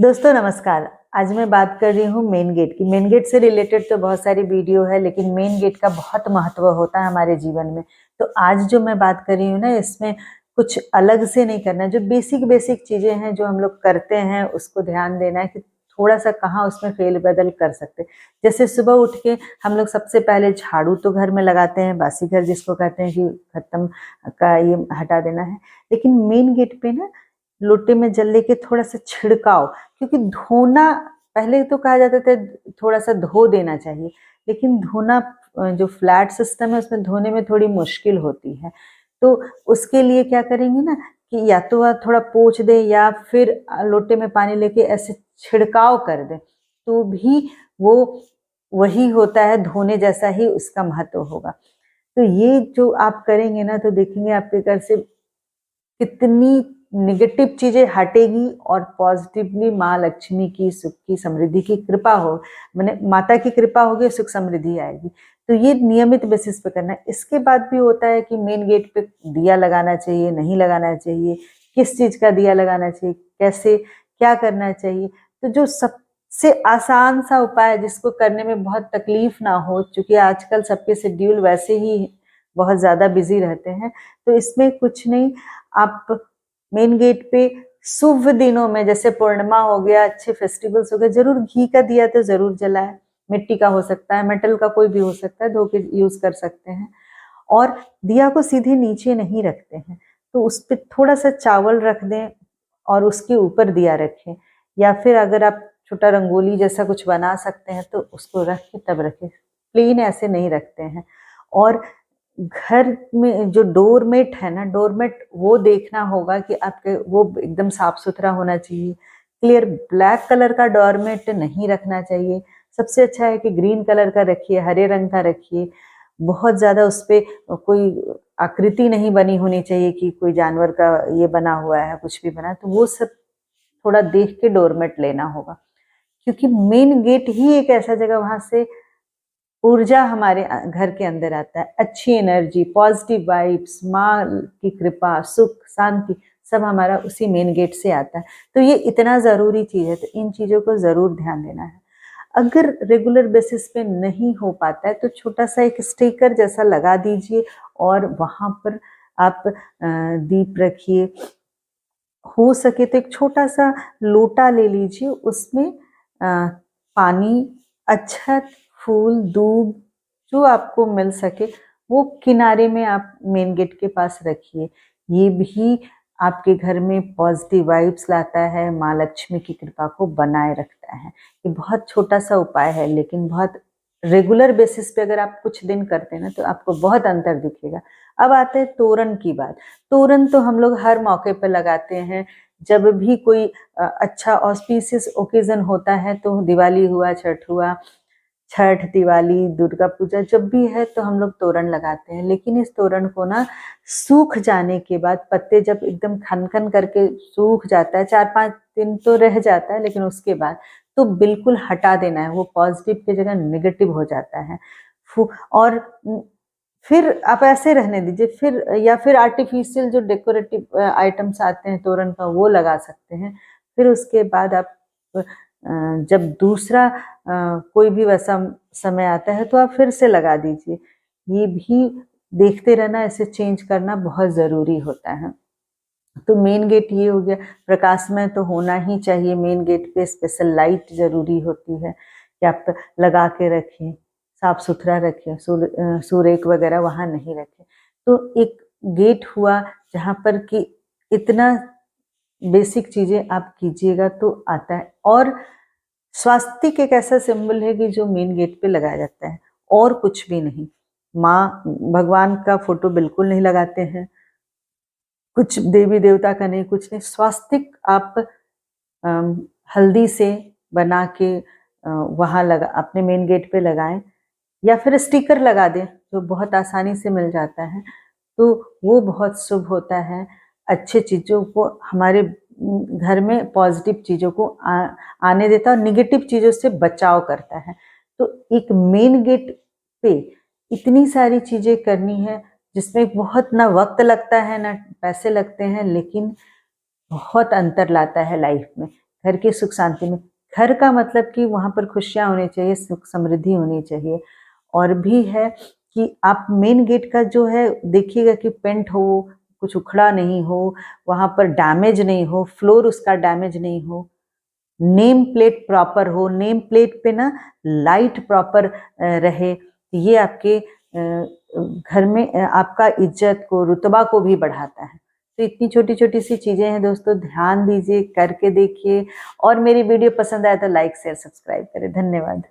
दोस्तों नमस्कार। आज मैं बात कर रही हूँ मेन गेट की। मेन गेट से रिलेटेड तो बहुत सारी वीडियो है, लेकिन मेन गेट का बहुत महत्व होता है हमारे जीवन में। तो आज जो मैं बात कर रही हूँ ना, इसमें कुछ अलग से नहीं करना है। जो बेसिक चीजें हैं जो हम लोग करते हैं उसको ध्यान देना है कि थोड़ा सा कहाँ उसमें फेल बदल कर सकते हैं। जैसे सुबह उठ के हम लोग सबसे पहले झाड़ू तो घर में लगाते हैं, बासी घर जिसको कहते हैं कि खत्म का ये हटा देना है। लेकिन मेन गेट पे ना लोटे में जल लेके थोड़ा सा छिड़काव, क्योंकि धोना पहले तो कहा जाता था थोड़ा सा धो देना चाहिए, लेकिन धोना जो फ्लैट सिस्टम है उसमें धोने में थोड़ी मुश्किल होती है। तो उसके लिए क्या करेंगे ना कि या तो आप थोड़ा पोंछ दें या फिर लोटे में पानी लेके ऐसे छिड़काव कर दें, तो भी वो वही होता है, धोने जैसा ही उसका महत्व होगा। तो ये जो आप करेंगे ना तो देखेंगे आपके घर से कितनी नेगेटिव चीजें हटेगी और पॉजिटिवली माँ लक्ष्मी की, सुख की, समृद्धि की कृपा हो, मैंने माता की कृपा होगी, सुख समृद्धि आएगी। तो ये नियमित बेसिस पे करना है। इसके बाद भी होता है कि मेन गेट पे दिया लगाना चाहिए, नहीं लगाना चाहिए, किस चीज का दिया लगाना चाहिए, कैसे क्या करना चाहिए। तो जो सबसे आसान सा उपाय जिसको करने में बहुत तकलीफ ना हो, क्योंकि आजकल सबके शेड्यूल वैसे ही बहुत ज्यादा बिजी रहते हैं, तो इसमें कुछ नहीं, आप मेन गेट पे शुभ दिनों में जैसे पूर्णिमा हो गया, अच्छे फेस्टिवल्स हो गए, जरूर घी का दिया तो जरूर जलाए। मिट्टी का हो सकता है, मेटल का कोई भी हो सकता है, धो के यूज कर सकते हैं। और दिया को सीधे नीचे नहीं रखते हैं, तो उस पर थोड़ा सा चावल रख दें और उसके ऊपर दिया रखें, या फिर अगर आप छोटा रंगोली जैसा कुछ बना सकते हैं तो उसको रख के तब रखें। प्लेन ऐसे नहीं रखते हैं। और घर में जो डोरमेट है ना, डोरमेट वो देखना होगा कि आपके वो एकदम साफ सुथरा होना चाहिए। क्लियर ब्लैक कलर का डोरमेट नहीं रखना चाहिए। सबसे अच्छा है कि ग्रीन कलर का रखिए, हरे रंग का रखिए। बहुत ज्यादा उस पे कोई आकृति नहीं बनी होनी चाहिए कि कोई जानवर का ये बना हुआ है, कुछ भी बना, तो वो सब थोड़ा देख के डोरमेट लेना होगा। क्योंकि मेन गेट ही एक ऐसा जगह, वहां से ऊर्जा हमारे घर के अंदर आता है, अच्छी एनर्जी, पॉजिटिव वाइब्स, माँ की कृपा, सुख, शांति सब हमारा उसी मेन गेट से आता है। तो ये इतना जरूरी चीज है, तो इन चीजों को जरूर ध्यान देना है। अगर रेगुलर बेसिस पे नहीं हो पाता है तो छोटा सा एक स्टिकर जैसा लगा दीजिए और वहां पर आप दीप रखिए। हो सके तो एक छोटा सा लोटा ले लीजिए, उसमें पानी, अक्षत, फूल, दूब जो आपको मिल सके वो किनारे में आप मेन गेट के पास रखिए। ये भी आपके घर में पॉजिटिव वाइब्स लाता है, माँ लक्ष्मी की कृपा को बनाए रखता है। ये बहुत छोटा सा उपाय है, लेकिन बहुत रेगुलर बेसिस पे अगर आप कुछ दिन करते हैं ना तो आपको बहुत अंतर दिखेगा। अब आते हैं तोरण की बात। तोरण तो हम लोग हर मौके पर लगाते हैं। जब भी कोई अच्छा ऑस्पिशियस ओकेजन होता है, तो दिवाली हुआ, छठ हुआ, छठ, दिवाली, दुर्गा पूजा जब भी है तो हम लोग तोरण लगाते हैं। लेकिन इस तोरण को ना सूख जाने के बाद, पत्ते जब एकदम खन खन करके सूख जाता है, 4-5 दिन तो रह जाता है, लेकिन उसके बाद तो बिल्कुल हटा देना है। वो पॉजिटिव की जगह नेगेटिव हो जाता है। और फिर आप ऐसे रहने दीजिए। फिर या फिर आर्टिफिशियल जो डेकोरेटिव आइटम्स आते हैं तोरण का, वो लगा सकते हैं। फिर उसके बाद आप जब दूसरा कोई भी वैसा समय आता है तो आप फिर से लगा दीजिए। ये भी देखते रहना, इसे चेंज करना बहुत जरूरी होता है। तो मेन गेट ये हो गया। प्रकाशमय तो होना ही चाहिए। मेन गेट पे स्पेशल लाइट जरूरी होती है कि आप लगा के रखें, साफ सुथरा रखें, सूरेक वगैरह वहां नहीं रखें। तो एक गेट हुआ जहां पर कि इतना बेसिक चीजें आप कीजिएगा तो आता है। और स्वास्तिक एक ऐसा सिंबल है कि जो मेन गेट पे लगाया जाता है, और कुछ भी नहीं। माँ भगवान का फोटो बिल्कुल नहीं लगाते हैं, कुछ देवी देवता का नहीं, कुछ नहीं। स्वास्तिक आप हल्दी से बना के वहां लगा, अपने मेन गेट पे लगाएं, या फिर स्टिकर लगा दें जो बहुत आसानी से मिल जाता है। तो वो बहुत शुभ होता है। अच्छे चीजों को, हमारे घर में पॉजिटिव चीजों को आने देता है और निगेटिव चीजों से बचाव करता है। तो एक मेन गेट पे इतनी सारी चीजें करनी है जिसमें बहुत ना वक्त लगता है ना पैसे लगते हैं, लेकिन बहुत अंतर लाता है लाइफ में। घर की सुख शांति में। घर का मतलब कि वहाँ पर खुशियाँ होनी चाहिए, सुख समृद्धि होनी चाहिए। और भी है कि आप मेन गेट का जो है देखिएगा कि पेंट हो, कुछ उखड़ा नहीं हो, वहाँ पर डैमेज नहीं हो, फ्लोर उसका डैमेज नहीं हो, नेम प्लेट प्रॉपर हो, नेम प्लेट पे ना लाइट प्रॉपर रहे। ये आपके घर में आपका इज्जत को, रुतबा को भी बढ़ाता है। तो इतनी छोटी छोटी सी चीजें हैं दोस्तों, ध्यान दीजिए, करके देखिए। और मेरी वीडियो पसंद आए तो लाइक शेयर सब्सक्राइब करें। धन्यवाद।